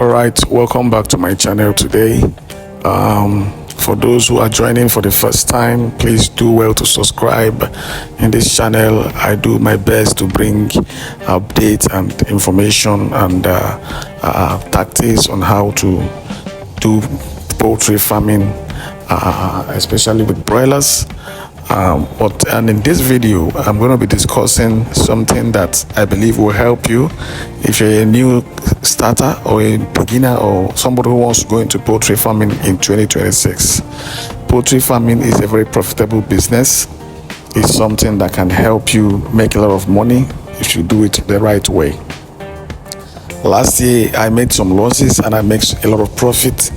All right, welcome back to my channel today. For those who are joining for the first time, please do well to subscribe. In this channel, I do my best to bring updates and information and tactics on how to do poultry farming, especially with broilers. And in this video, I'm going to be discussing something that I believe will help you if you're a new starter or a beginner or somebody who wants to go into poultry farming in 2026. Poultry farming is a very profitable business. It's something that can help you make a lot of money if you do it the right way. Last year, I made some losses and I made a lot of profit,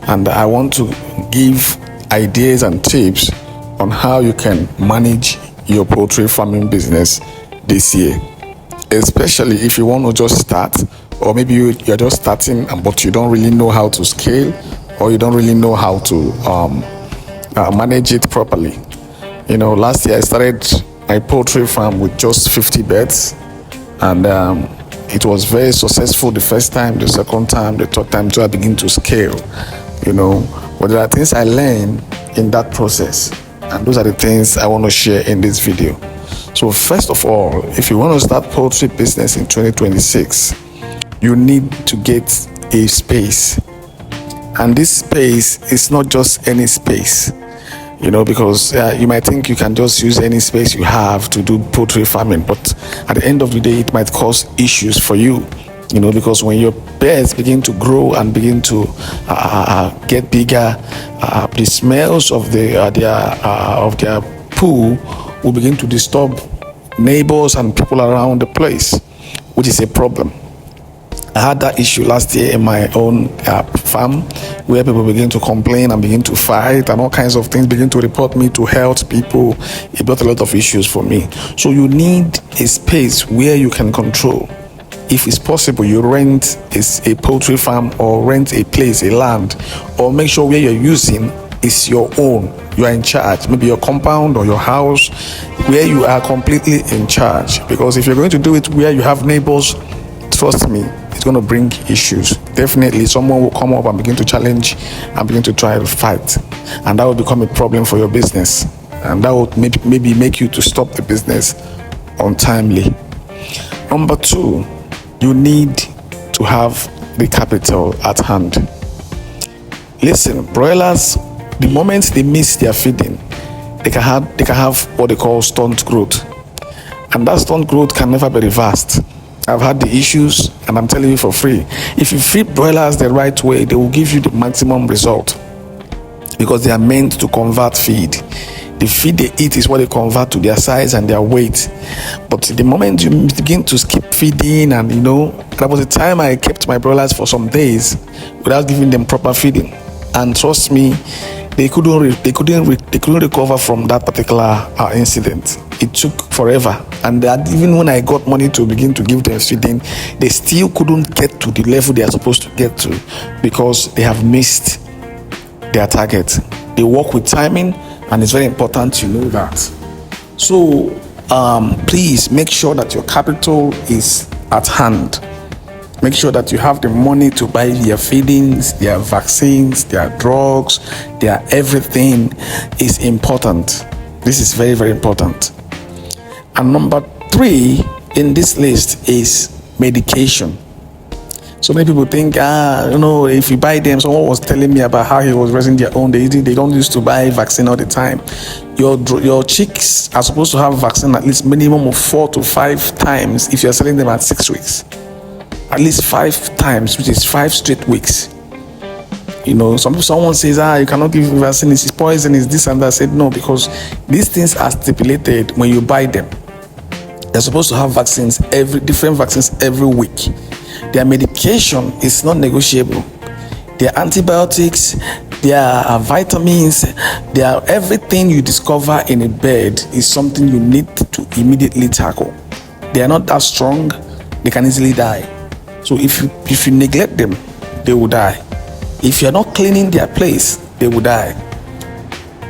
and I want to give ideas and tips on how you can manage your poultry farming business this year, especially if you want to just start, or maybe you're just starting but you don't really know how to scale, or you don't really know how to manage it properly. Last year I started my poultry farm with just 50 beds, and it was very successful the first time, the second time, the third time, so I begin to scale. But there are things I learned in that process, and those are the things I want to share in this video. So first of all, if you want to start poultry business in 2026, you need to get a space. And this space is not just any space, because you might think you can just use any space you have to do poultry farming, but at the end of the day, it might cause issues for you. Because when your birds begin to grow and begin to get bigger, the smells of their poo will begin to disturb neighbors and people around the place, which is a problem. I had that issue last year in my own farm, where people begin to complain and begin to fight and all kinds of things, begin to report me to health people. It brought a lot of issues for me. So you need a space where you can control. If it's possible, you rent a poultry farm or rent a place, a land, or make sure where you're using is your own. You are in charge, maybe your compound or your house, where you are completely in charge. Because if you're going to do it where you have neighbors, trust me, it's going to bring issues. Definitely someone will come up and begin to challenge and begin to try to fight, and that will become a problem for your business, and that will maybe make you to stop the business untimely. Number two, you need to have the capital at hand. Listen, broilers, the moment they miss their feeding, they can have what they call stunt growth, and that stunt growth can never be reversed. I've had the issues, and I'm telling you for free. If you feed broilers the right way, they will give you the maximum result, because they are meant to convert feed. The feed they eat is what they convert to their size and their weight. But the moment you begin to skip feeding, and there was a time I kept my broilers for some days without giving them proper feeding, and trust me, they couldn't recover from that particular incident. It took forever, and even when I got money to begin to give them feeding, they still couldn't get to the level they are supposed to get to, because they have missed their target. They work with timing, and it's very important to know that. So please make sure that your capital is at hand. Make sure that you have the money to buy their feedings, their vaccines, their drugs, their everything is important. This is very, very important. And number three in this list is medication. So many people think, if you buy them, someone was telling me about how he was raising their own. They don't used to buy vaccine all the time. Your chicks are supposed to have vaccine at least minimum of 4 to 5 times if you're selling them at 6 weeks. At least 5 times, which is 5 straight weeks. Someone says, you cannot give vaccine, it's poison, it's this and that. I said no, because these things are stipulated when you buy them. They're supposed to have different vaccines every week. Their medication is not negotiable. Their antibiotics, their vitamins, everything you discover in a bird is something you need to immediately tackle. They are not that strong, they can easily die. So if you neglect them, they will die. If you're not cleaning their place, they will die.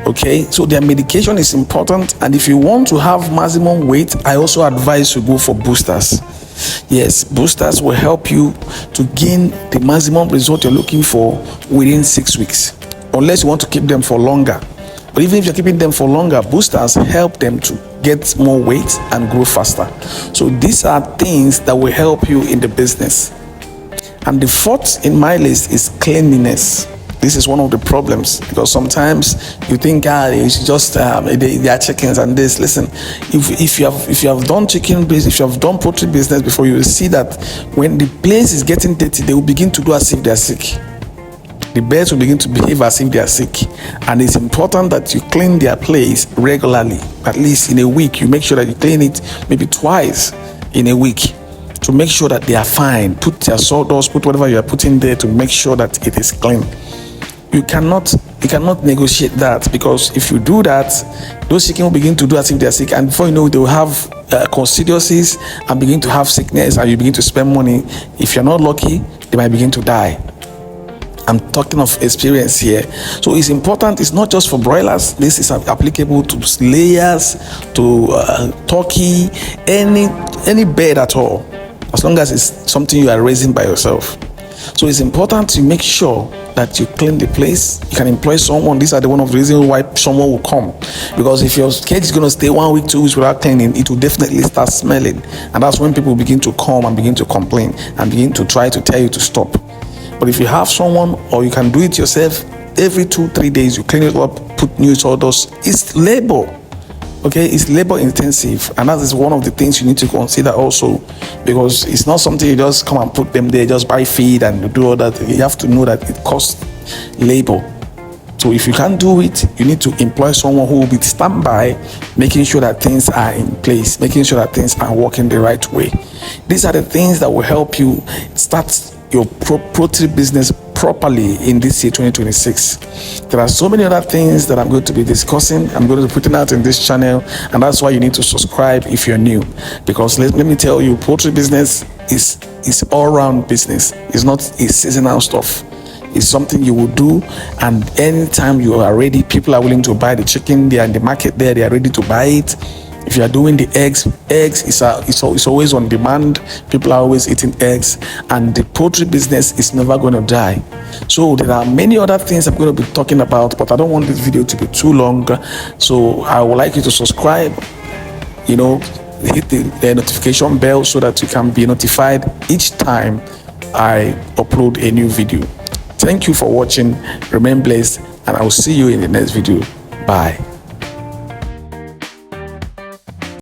Okay, so their medication is important, and if you want to have maximum weight, I also advise you go for boosters. Yes, boosters will help you to gain the maximum result you're looking for within 6 weeks, unless you want to keep them for longer. But even if you're keeping them for longer, boosters help them to get more weight and grow faster. So these are things that will help you in the business. And the fourth in my list is cleanliness. This is one of the problems, because sometimes you think, it's just they are chickens and this. Listen, if you have done chicken business, if you have done poultry business before, you will see that when the place is getting dirty, they will begin to do as if they are sick. The birds will begin to behave as if they are sick. And it's important that you clean their place regularly. At least in a week, you make sure that you clean it maybe twice in a week, to make sure that they are fine. Put their sawdust, put whatever you are putting there to make sure that it is clean. You cannot negotiate that, because if you do that, those chicken will begin to do as if they are sick, and before you know, they will have coccidiosis and begin to have sickness, and you begin to spend money. If you're not lucky, they might begin to die. I'm talking of experience here. So it's important. It's not just for broilers. This is applicable to layers, to turkey, any bird at all, as long as it's something you are raising by yourself. So it's important to make sure that you clean the place. You can employ someone. These are one of the reasons why someone will come, because if your cage is going to stay 1 week, 2 weeks without cleaning, it will definitely start smelling, and that's when people begin to come and begin to complain and begin to try to tell you to stop. But if you have someone, or you can do it yourself, every 2-3 days you clean it up, put new sawdust. It's labor, okay? It's labor intensive, and that is one of the things you need to consider also, because it's not something you just come and put them there, just buy feed and do all that. You have to know that it costs labor. So if you can't do it, you need to employ someone who will be standby, making sure that things are in place, making sure that things are working the right way. These are the things that will help you start your poultry business properly in this year 2026. There are so many other things that I'm going to be discussing. I'm going to be putting out in this channel, and that's why you need to subscribe if you're new, because let me tell you, poultry business is all-round business. It's not a seasonal stuff. It's something you will do, and anytime you are ready, people are willing to buy the chicken. They are in the market there, they are ready to buy it. If you are doing the eggs is always on demand. People are always eating eggs, and the poultry business is never going to die. So there are many other things I'm going to be talking about, but I don't want this video to be too long. So I would like you to subscribe, hit the notification bell so that you can be notified each time I upload a new video. Thank you for watching. Remain blessed, and I will see you in the next video. Bye.